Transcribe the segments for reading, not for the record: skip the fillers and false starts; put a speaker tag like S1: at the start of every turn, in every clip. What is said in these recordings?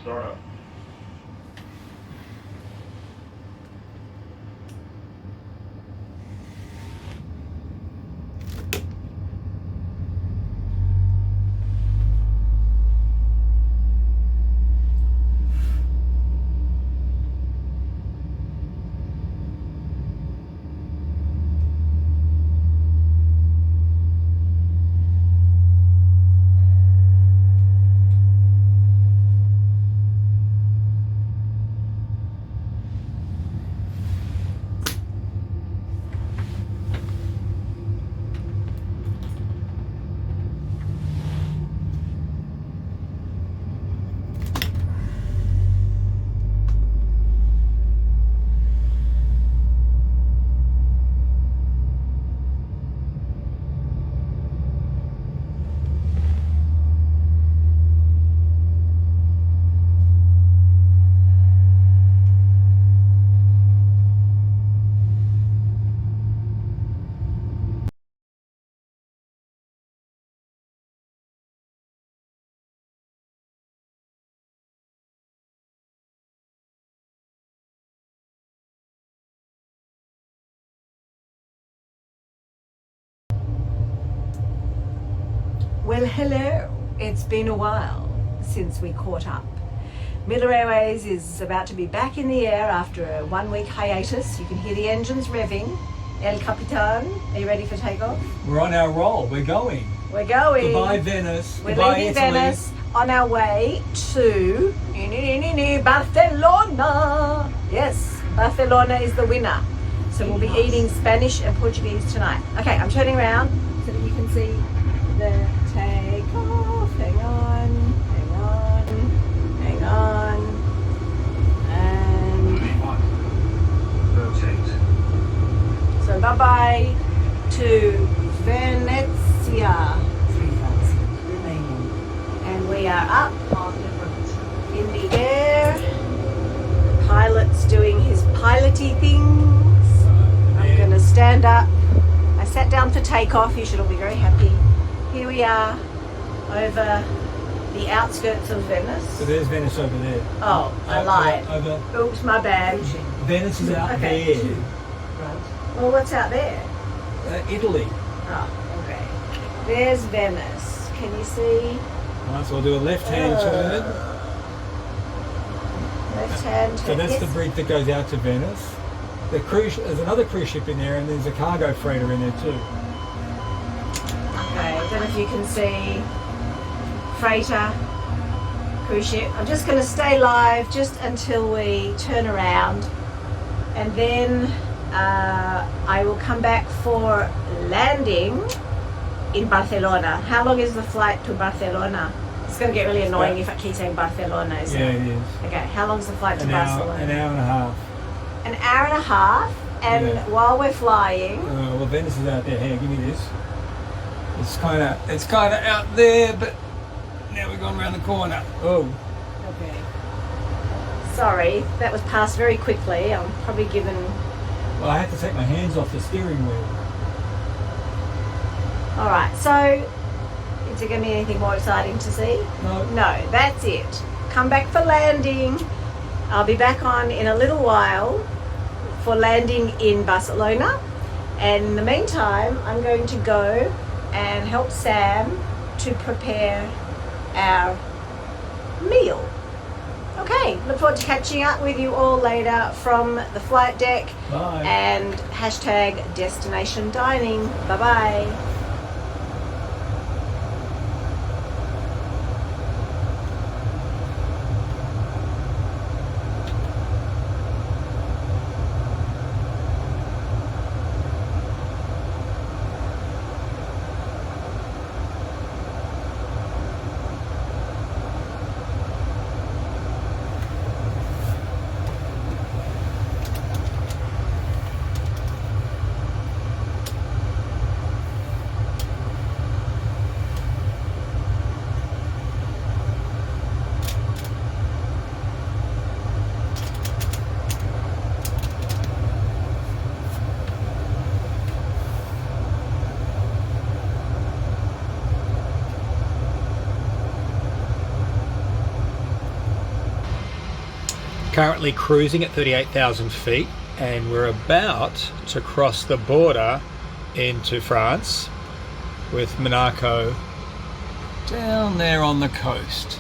S1: Startup.
S2: Well, hello. It's been a while since we caught up. Miller Airways is about to be back in the air after a 1-week hiatus. You can hear the engines revving. El Capitan, are you ready for takeoff?
S3: We're on our roll. We're going.
S2: We're going.
S3: Goodbye, Venice.
S2: We're
S3: Goodbye,
S2: leaving
S3: Italy.
S2: Venice on our way to Barcelona. Yes, Barcelona is the winner. So we'll be eating Spanish and Portuguese tonight. Okay, I'm turning around so that you can see the takeoff. Hang on. And
S1: Rotate.
S2: so bye-bye to Venezia.
S4: 3,000 remaining.
S2: And we are up in the air. The pilot's doing his piloty things. I'm going to stand up. I sat down for takeoff. You should all be very happy. Here we are over the outskirts of Venice.
S3: So there's Venice over there.
S2: Oh, I lied.
S3: Over.
S2: Oops, my bad.
S3: Venice is out
S2: Okay.
S3: there.
S4: Right.
S2: Well, what's out there?
S3: Italy.
S2: Oh, okay. There's Venice. Can you see?
S3: Right, so we'll do a left-hand turn.
S2: Left-hand
S3: So
S2: turn.
S3: that's
S2: Yes.
S3: the bridge that goes out to Venice. There's another cruise ship in there, and there's a cargo freighter in there too.
S2: Okay, I don't know if you can see freighter, cruise ship. I'm just going to stay live just until we turn around, and then I will come back for landing in Barcelona. How long is the flight to Barcelona? It's going to get really annoying if I keep saying Barcelona, isn't
S3: Yeah,
S2: it?
S3: it is.
S2: Okay, how long is the flight to
S3: An hour
S2: Barcelona?
S3: and a half.
S2: An hour and a half, and
S3: Yeah.
S2: while we're flying,
S3: Well, Venice is out there. Here, give me this. It's kind of out there, but now we're going around the corner. Oh,
S2: okay. Sorry, that was passed very quickly. I'm probably given.
S3: well, I had to take my hands off the steering wheel.
S2: All right. So, is there going to be anything more exciting to see?
S3: No.
S2: No, that's it. Come back for landing. I'll be back on in a little while for landing in Barcelona. And in the meantime, I'm going to go and help Sam to prepare our meal. Okay, look forward to catching up with you all later from the flight deck.
S3: Bye.
S2: And hashtag destination dining. Bye-bye.
S3: currently cruising at 38,000 feet, and we're about to cross the border into France with Monaco down there on the coast.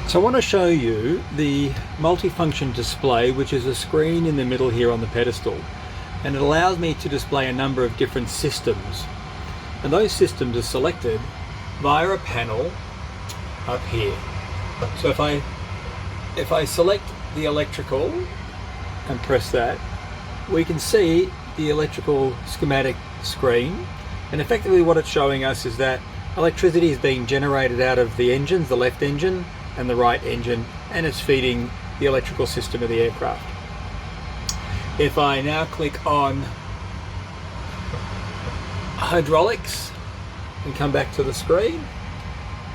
S3: So I want to show you the multifunction display, which is a screen in the middle here on the pedestal, and it allows me to display a number of different systems, and those systems are selected via a panel up here. So if I select the electrical and press that, we can see the electrical schematic screen, and effectively what it's showing us is that electricity is being generated out of the engines, the left engine and the right engine, and it's feeding the electrical system of the aircraft. If I now click on hydraulics and come back to the screen,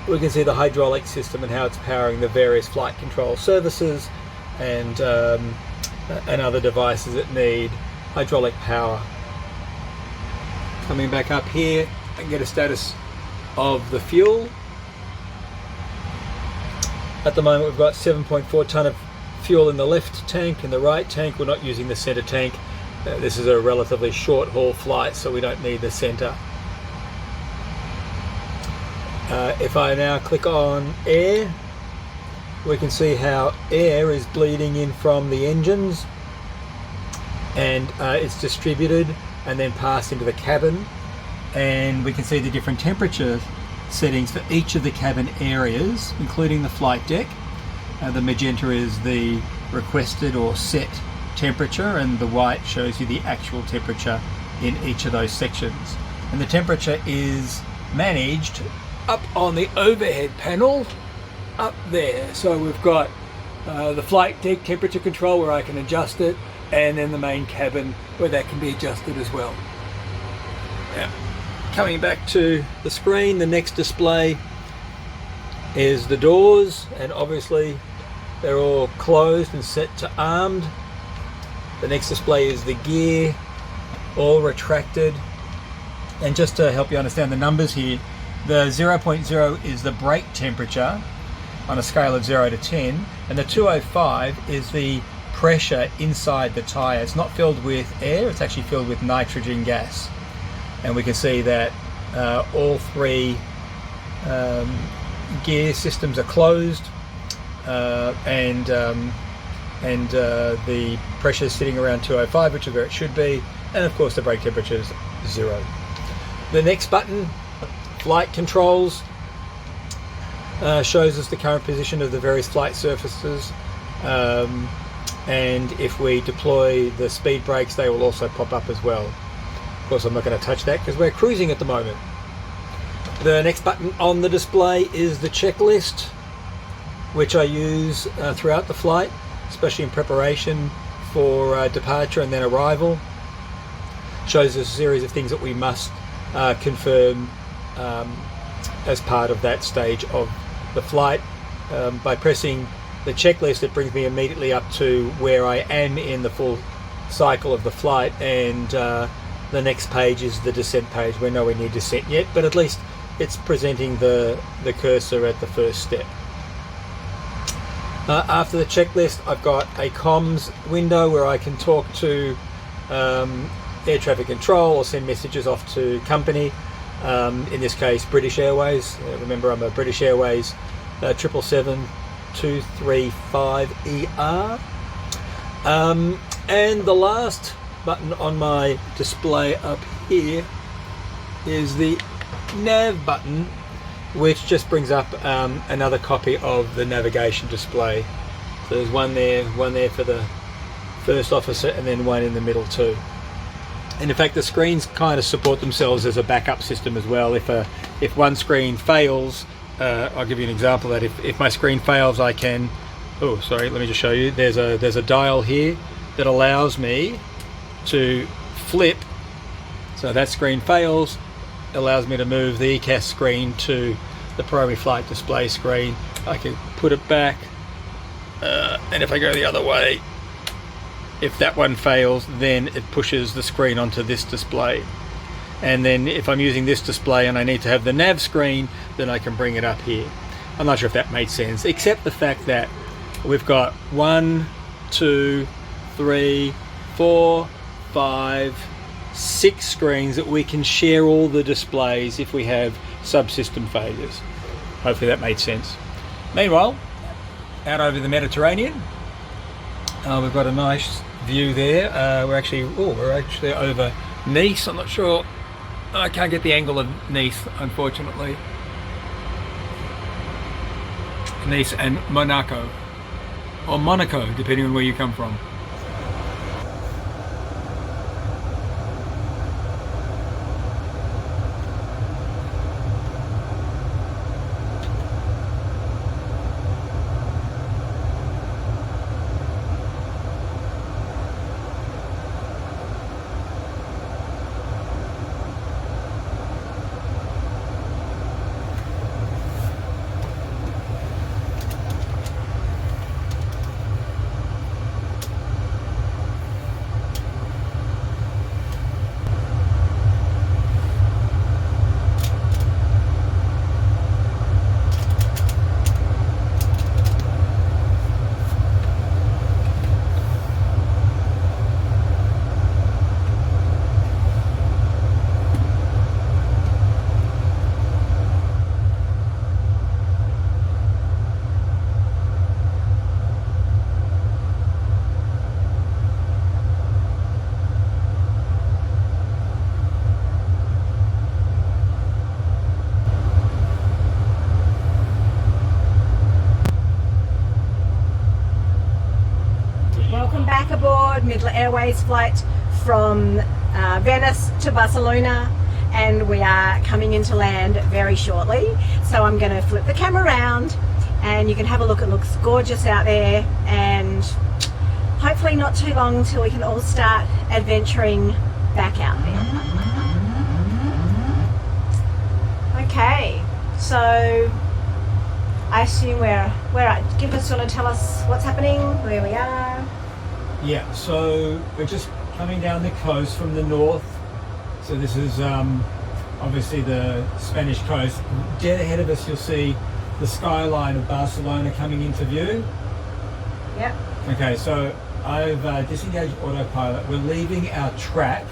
S3: we can see the hydraulic system and how it's powering the various flight control services and other devices that need hydraulic power. Coming back up here, I can get a status of the fuel. At the moment we've got 7.4 tonne of fuel in the left tank. In the right tank, we're not using the centre tank. This is a relatively short haul flight, so we don't need the centre. If I now click on air, we can see how air is bleeding in from the engines, and it's distributed and then passed into the cabin, and we can see the different temperature settings for each of the cabin areas, including the flight deck. The magenta is the requested or set temperature, and the white shows you the actual temperature in each of those sections. And the temperature is managed up on the overhead panel up there. So we've got the flight deck temperature control where I can adjust it, and then the main cabin where that can be adjusted as well. Now, coming back to the screen, the next display is the doors, and obviously they're all closed and set to armed. The next display is the gear, all retracted. And just to help you understand the numbers here, the 0.0 is the brake temperature on a scale of 0 to 10, and the 205 is the pressure inside the tyre. It's not filled with air, it's actually filled with nitrogen gas. And we can see that all three gear systems are closed, and the pressure is sitting around 205, which is where it should be, and of course the brake temperature is 0. The next button, flight controls, shows us the current position of the various flight surfaces, and if we deploy the speed brakes, they will also pop up as well. Of course, I'm not going to touch that because we're cruising at the moment. The next button on the display is the checklist, which I use throughout the flight, especially in preparation for departure and then arrival. Shows us a series of things that we must confirm as part of that stage of the flight. By pressing the checklist, it brings me immediately up to where I am in the full cycle of the flight, and the next page is the descent page. We're nowhere near descent yet, but at least it's presenting the cursor at the first step. After the checklist, I've got a comms window where I can talk to air traffic control or send messages off to company, in this case British Airways. Remember, I'm a British Airways 777-235ER. And the last button on my display up here is the nav button, which just brings up another copy of the navigation display. So there's one there for the first officer, and then one in the middle too. And in fact, the screens kind of support themselves as a backup system as well. If one screen fails, I'll give you an example that if my screen fails, I can, oh sorry, let me just show you. There's a dial here that allows me to flip. So that screen fails, allows me to move the ECAS screen to the primary flight display screen. I can put it back, and if I go the other way, if that one fails, then it pushes the screen onto this display. and then if I'm using this display and I need to have the nav screen, then I can bring it up here. I'm not sure if that made sense, except the fact that we've got 1, 2, 3, 4, 5, 6 screens that we can share all the displays if we have subsystem failures. Hopefully that made sense. Meanwhile, out over the Mediterranean, we've got a nice view there. We're actually over Nice. I'm not sure. I can't get the angle of Nice, unfortunately. Nice and Monaco, or Monaco, depending on where you come from.
S2: Back aboard Middle Airways flight from Venice to Barcelona, and we are coming into land very shortly. So I'm going to flip the camera around and you can have a look. It looks gorgeous out there, and hopefully not too long till we can all start adventuring back out there. Okay, so I assume we're at, give us, want to tell us what's happening, where we are?
S3: Yeah, so we're just coming down the coast from the north. So this is obviously the Spanish coast. Dead ahead of us you'll see the skyline of Barcelona coming into view.
S2: Yep.
S3: Okay, so I've disengaged autopilot. We're leaving our track,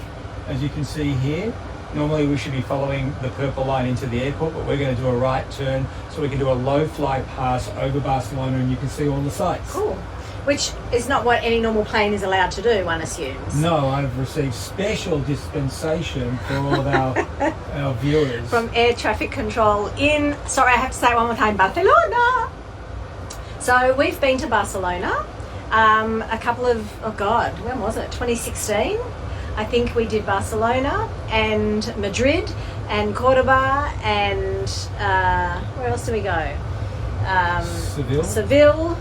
S3: as you can see here. Normally we should be following the purple line into the airport, but we're going to do a right turn so we can do a low fly pass over Barcelona and you can see all the sights.
S2: Cool. Which is not what any normal plane is allowed to do, one assumes.
S3: No, I've received special dispensation for all of our viewers.
S2: From air traffic control in, sorry I have to say it one more time, Barcelona. So we've been to Barcelona a couple of, when was it? 2016. I think we did Barcelona and Madrid and Cordoba and where else do we go? Seville.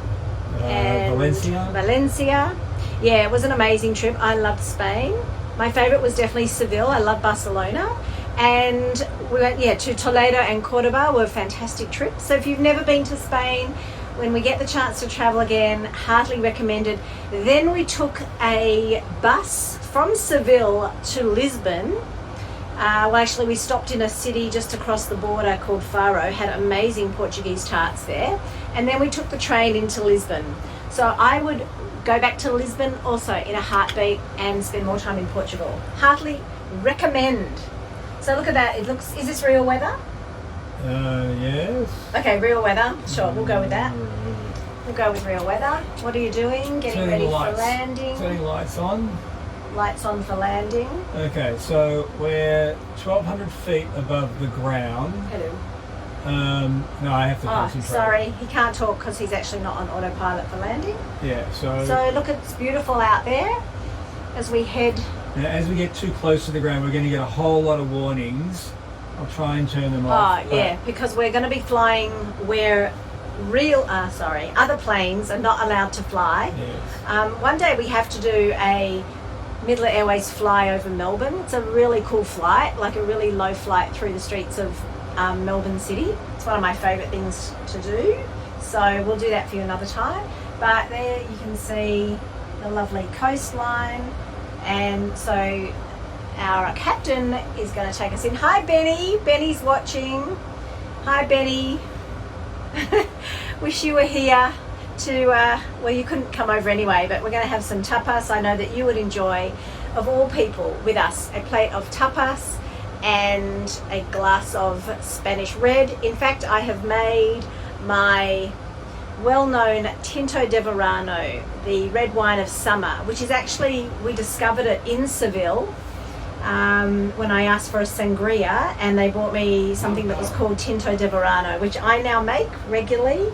S2: And Valencia. Yeah, it was an amazing trip. I loved Spain. My favorite was definitely Seville. I love Barcelona. And we went to Toledo and Cordoba. Were fantastic trips. So if you've never been to Spain, when we get the chance to travel again, heartily recommended. Then we took a bus from Seville to Lisbon. Actually we stopped in a city just across the border called Faro, had amazing Portuguese tarts there, and then we took the train into Lisbon. So I would go back to Lisbon also in a heartbeat and spend more time in Portugal. Heartily recommend. So look at that, it looks, is this real weather?
S3: Yes.
S2: Okay, real weather, sure, we'll go with that. We'll go with real weather. What are you doing? Getting ready for landing.
S3: Turning lights on.
S2: Lights on for landing.
S3: Okay, so we're 1,200 feet above the ground.
S2: Hello.
S3: No, I have to concentrate.
S2: Sorry, he can't talk because he's actually not on autopilot for landing.
S3: Yeah,
S2: So look, it's beautiful out there as we head.
S3: Now, as we get too close to the ground, we're going to get a whole lot of warnings. I'll try and turn them off.
S2: Oh, yeah, because we're going to be flying where other planes are not allowed to fly.
S3: Yes.
S2: One day we have to do a Middle Airways fly over Melbourne. It's a really cool flight, like a really low flight through the streets of Melbourne City. It's one of my favourite things to do. So we'll do that for you another time. But there you can see the lovely coastline. And so our captain is going to take us in. Hi, Benny. Benny's watching. Hi, Benny. Wish you were here to, well, you couldn't come over anyway, but we're going to have some tapas. I know that you would enjoy, of all people, with us, a plate of tapas and a glass of Spanish red. In fact, I have made my well-known Tinto de Verano, the red wine of summer, which is actually, we discovered it in Seville when I asked for a sangria, and they bought me something that was called Tinto de Verano, which I now make regularly.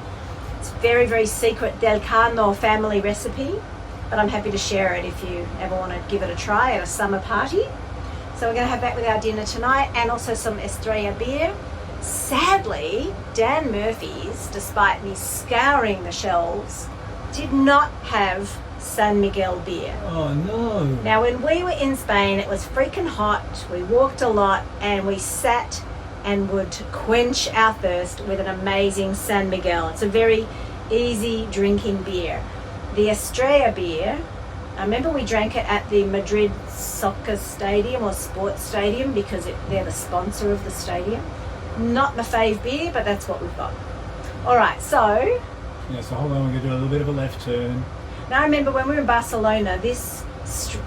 S2: It's very, very secret Del Carno family recipe, but I'm happy to share it if you ever want to give it a try at a summer party. So we're going to have that with our dinner tonight, and also some Estrella beer. Sadly, Dan Murphy's, despite me scouring the shelves, did not have San Miguel beer.
S3: Oh no.
S2: Now, when we were in Spain, it was freaking hot. We walked a lot, and we sat and would quench our thirst with an amazing San Miguel. It's a very easy drinking beer. The Estrella beer, I remember we drank it at the Madrid soccer stadium or sports stadium because they're the sponsor of the stadium. Not my fave beer, but that's what we've got. All right, so...
S3: Yeah, so hold on, we're going to do a little bit of a left turn.
S2: Now I remember when we were in Barcelona, this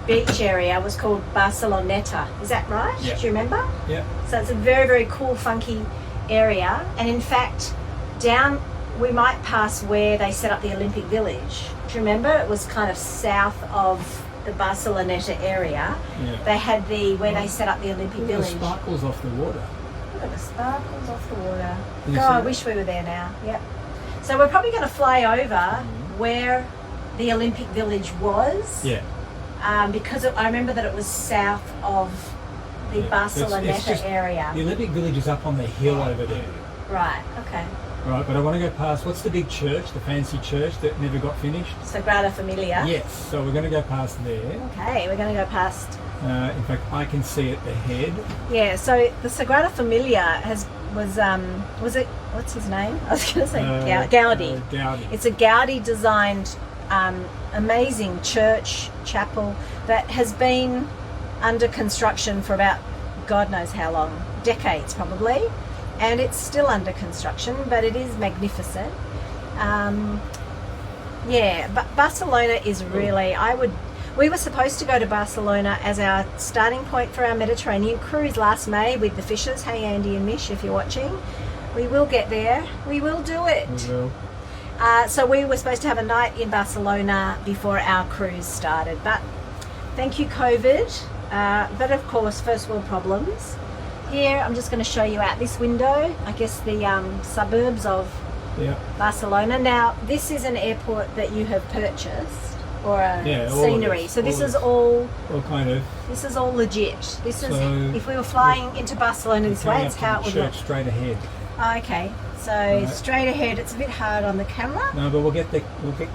S2: beach area was called Barceloneta. Is that right?
S3: Yeah.
S2: Do you remember?
S3: Yeah.
S2: So it's a very, very cool, funky area. And in fact, down, we might pass where they set up the Olympic Village. Do you remember? It was kind of south of the Barceloneta area.
S3: Yeah.
S2: They had where they set up the Olympic
S3: Look at
S2: Village.
S3: the sparkles off the water.
S2: Look at the sparkles off the water.
S3: Did you
S2: God,
S3: see
S2: I
S3: that?
S2: wish we were there now. Yep. So we're probably going to fly over where the Olympic Village was.
S3: Yeah.
S2: Because I remember that it was south of the
S3: Yeah.
S2: Barceloneta
S3: It's just-
S2: area.
S3: The Olympic Village is up on the hill over there.
S2: Right, okay.
S3: Right, but I want to go past, what's the big church, the fancy church that never got finished?
S2: Sagrada Familia.
S3: Yes, so we're going to go past there.
S2: Okay, we're going to go past.
S3: In fact, I can see it ahead.
S2: Yeah, so the Sagrada Familia was it, what's his name? I was going to say Gaudi.
S3: Gaudi.
S2: It's a Gaudi designed amazing church, chapel that has been under construction for about God knows how long, decades probably, and it's still under construction, but it is magnificent. Yeah, but Barcelona is really, we were supposed to go to Barcelona as our starting point for our Mediterranean cruise last May with the Fishers. Hey Andy and Mish, if you're watching. We will get there. We will do it.
S3: We will.
S2: So we were supposed to have a night in Barcelona before our cruise started, but thank you COVID. But of course, first world problems. Here, I'm just going to show you out this window, I guess the suburbs of
S3: Yeah.
S2: Barcelona. Now, this is an airport that you have purchased, or a
S3: Yeah, all of
S2: scenery.
S3: this,
S2: So this
S3: all
S2: is
S3: of
S2: all,
S3: Well, kind of.
S2: this is all legit. This is,
S3: So,
S2: if we were flying into Barcelona this way,
S3: Coming
S2: it's
S3: up to
S2: how
S3: the
S2: it would
S3: church
S2: look.
S3: straight ahead.
S2: Okay, so
S3: Right.
S2: straight ahead, it's a bit hard on the camera.
S3: No, but we'll get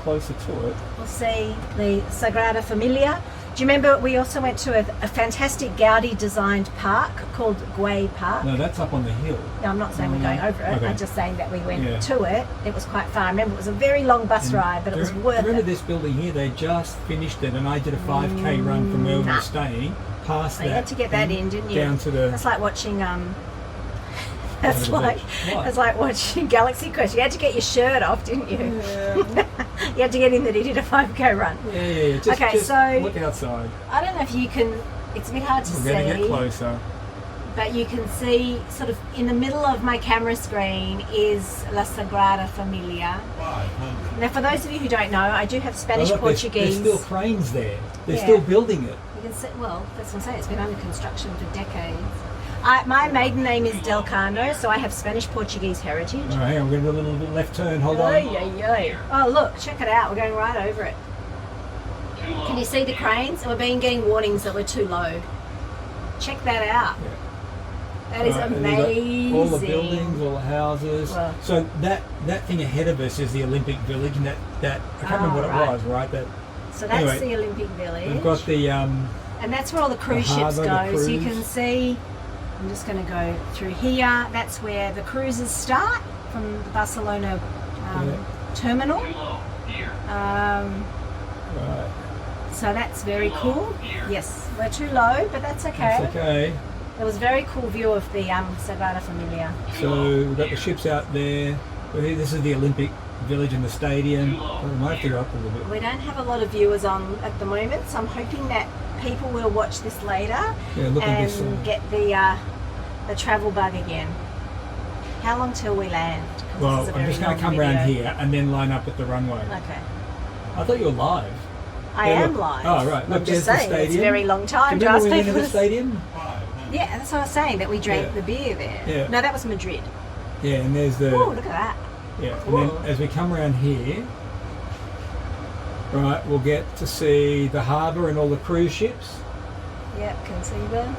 S3: closer to it.
S2: We'll see the Sagrada Familia. Do you remember we also went to a fantastic Gaudi designed park called Guay Park?
S3: No, that's up on the hill.
S2: No, I'm not saying we're going over it.
S3: Okay.
S2: I'm just saying that we went
S3: Yeah.
S2: to it. It was quite far. I remember it was a very long bus ride, but it was worth
S3: Remember
S2: it.
S3: this building here? They just finished it, and I did a 5K run from where we were staying, past
S2: So
S3: that.
S2: you had to get that in, didn't you?
S3: Down to the.
S2: That's like watching that's
S3: the
S2: like
S3: beach. What?
S2: that's like watching Galaxy Quest. You had to get your shirt off, didn't you?
S3: Yeah.
S2: You had to get in that he did a 5K run.
S3: Yeah. Just,
S2: Okay,
S3: just
S2: so-
S3: look outside.
S2: I don't know if you can. It's a bit hard to
S3: We're
S2: see.
S3: going to get closer.
S2: But you can see sort of in the middle of my camera screen is La Sagrada Familia. Now for those of you who don't know, I do have Spanish,
S3: Oh, look,
S2: Portuguese.
S3: There's still cranes there. They're
S2: Yeah.
S3: still building it.
S2: You can see, well, that's what I'm saying, it's been under construction for decades. My maiden name is Del Carno, so I have Spanish Portuguese heritage.
S3: All right, hang on, we're going to do a little left turn. Hold on.
S2: Ay, ay, ay. Oh look, check it out, we're going right over it. Can you see the cranes? And we've been getting warnings that we're too low. Check that out.
S3: Yeah.
S2: That is
S3: Right, and you've got
S2: amazing.
S3: all the buildings, all the houses.
S2: Well-
S3: So that thing ahead of us is the Olympic Village, and that I can't remember what
S2: right.
S3: it was, right? That
S2: So that's
S3: anyway,
S2: the Olympic Village.
S3: we've got the
S2: And that's where all the cruise
S3: The
S2: ships
S3: harbour,
S2: go.
S3: the
S2: So you
S3: cruise.
S2: can see, I'm just going to go through here. That's where the cruises start from the Barcelona
S3: Yeah.
S2: terminal.
S3: right.
S2: So that's very cool. Yes, we're too low, but that's okay.
S3: That's okay.
S2: It was a very cool view of the Sagrada Familia.
S3: So we've got the ships out there. This is the Olympic Village and the stadium. We might have to go up a little bit.
S2: We don't have a lot of viewers on at the moment, so I'm hoping that people will watch this later and get the travel bug again. How long till we land?
S3: Well, I'm just going to come around here and then line up at the runway.
S2: Okay.
S3: I thought you were live.
S2: I am live.
S3: Oh, right. Look,
S2: I'm just
S3: there's
S2: saying,
S3: the stadium.
S2: it's a very long time
S3: Do
S2: to
S3: you
S2: ask
S3: remember
S2: people
S3: we went to the stadium?
S2: Yeah, that's what I was saying, that we drank the beer there.
S3: Yeah.
S2: No, that was Madrid.
S3: Yeah, and there's the...
S2: Oh, look at that.
S3: Yeah,
S2: Cool.
S3: and then as we come around here, right, we'll get to see the harbour and all the cruise ships.
S2: Yep, can see them.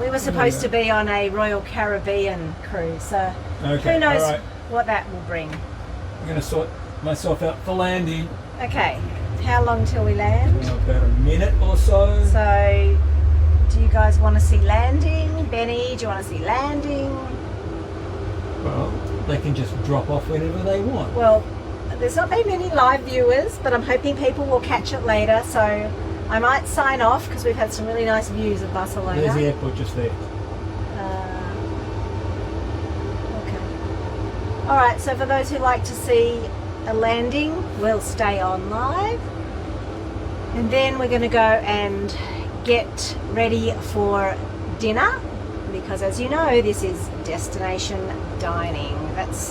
S2: We were supposed to be on a Royal Caribbean cruise, so who knows what that will bring.
S3: I'm going to sort myself out for landing.
S2: Okay, how long till we land?
S3: About a minute or so.
S2: So, do you guys want to see landing? Benny, do you want to see landing?
S3: Well, they can just drop off whenever they want.
S2: Well, there's not been many live viewers, but I'm hoping people will catch it later, so I might sign off because we've had some really nice views of Barcelona.
S3: There's the airport just there.
S2: Okay. Alright, so for those who like to see a landing, we'll stay on live. And then we're going to go and get ready for dinner, because as you know, this is destination dining. That's,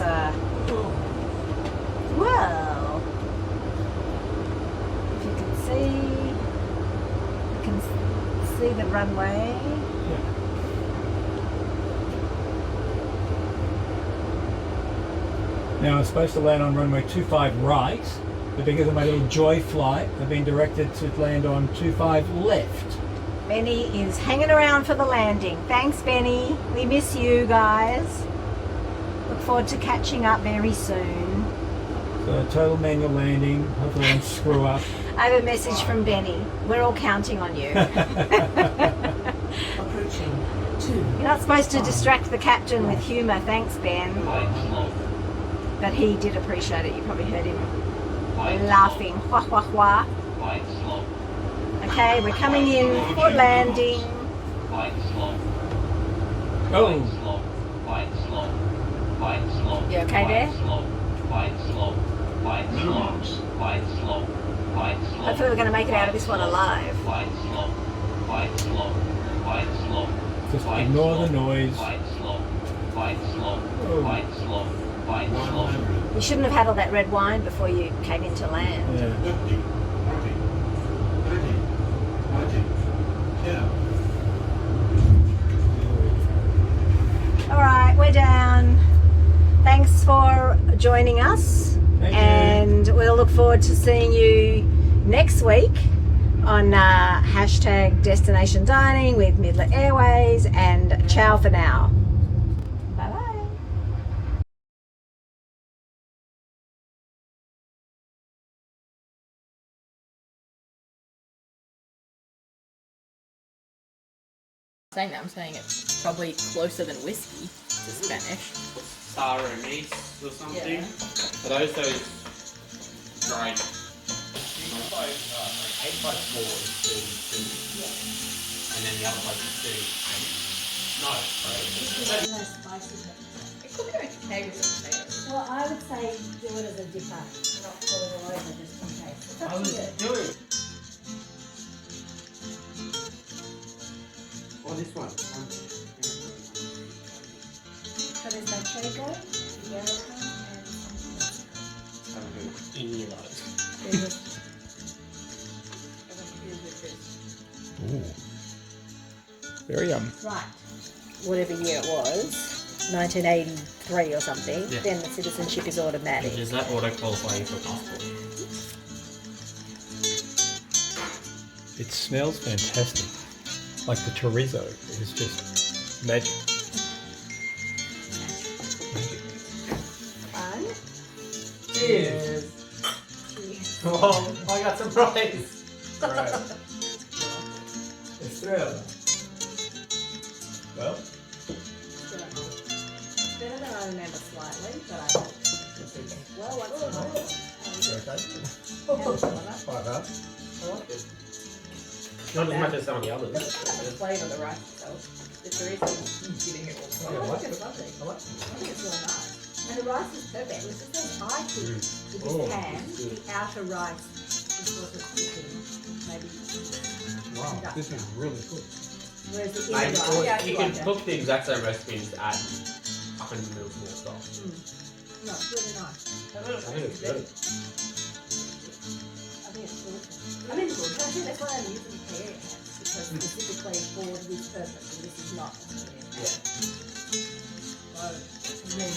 S2: well, if you can see the runway.
S3: Yeah. Now I'm supposed to land on runway 25 right, but because of my little joy flight, I've been directed to land on 25 left.
S2: Benny is hanging around for the landing. Thanks, Benny. We miss you guys. Look forward to catching up very soon.
S3: So total manual landing. Hopefully I don't screw up.
S2: I have a message from Benny. We're all counting on you.
S4: Approaching 2.
S2: You're not supposed to distract the captain with humour. Thanks, Ben. But he did appreciate it. You probably heard him laughing. Wah, wah, wah. Okay, we're coming in for landing.
S3: Oh!
S2: You okay there? Hopefully we're going to make it out of this one alive.
S3: Just ignore the noise.
S2: You shouldn't have had all that red wine before you came into land.
S3: Yeah.
S2: Alright, we're down. Thanks for joining us.
S3: Thank you.
S2: And we'll look forward to seeing you next week on hashtag Destination Dining with Midler Airways, and ciao for now. Bye bye.
S1: Saying that, I'm saying it's probably closer than whiskey to Spanish.
S5: Sour anise or something.
S1: Yeah.
S5: But also dried.
S6: 8x4 is 32.
S1: Yeah.
S6: And then the other place is 38. No, right.
S1: It could go okay with some potatoes.
S2: Well, I would say do it as a dipper, not pour it all over just in case. It's up to you.
S6: Do it. Oh, this one.
S2: So there's manchego, Yerica, and something else.
S6: In your eyes.
S3: Ooh. Very yum.
S2: Right. Whatever year it was, 1983 or something,
S6: Yeah.
S2: then the citizenship is automatic.
S6: Is that auto qualifying for passport?
S3: It smells fantastic. Like the chorizo is just magic.
S2: Fun.
S6: Cheers! Oh, I got some rice!
S3: Right. Estrella. Well,
S2: Better than I remember slightly, but I well, what's the
S3: okay.
S2: How's the weather?
S6: I like it. Not as much as some of the others.
S1: It's got the flavour of the rice itself. It's the reason giving it all.
S6: Yeah, I like
S1: it's lovely.
S6: I like it.
S1: I think it's really nice. And the rice is perfect. It just says I think with
S6: Oh,
S1: this pan,
S6: it's good.
S1: the outer rice is sort of cooking, maybe.
S3: Wow, this is really good.
S1: Whereas the
S5: Like,
S1: inner
S5: or
S1: rice, yeah,
S5: you
S1: like
S5: can
S1: that.
S5: cook the exact same recipe and just add 100 mils more stock.
S1: No, it's really nice.
S6: I think it's good.
S1: I think it's delicious. I mean, I think that's why I'm using the area because specifically for this purpose, and this is not.
S5: Yeah.
S1: So, and then,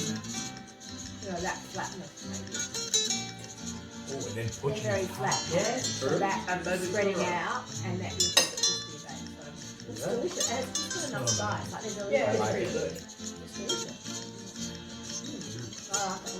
S1: you know, that flatness maybe.
S6: Oh, and then
S1: They're
S6: butchering.
S1: very flat.
S6: Yeah,
S1: So
S6: true.
S1: that
S5: And those are
S1: spreading
S5: good.
S1: out, and that gives it the crispy base. So it's
S6: Yeah.
S1: delicious, and it's just got enough
S6: Oh,
S1: spice. Like there's a
S5: Yeah,
S1: little
S5: I
S1: bit
S5: like
S1: of
S5: it.
S1: It's delicious. I like it.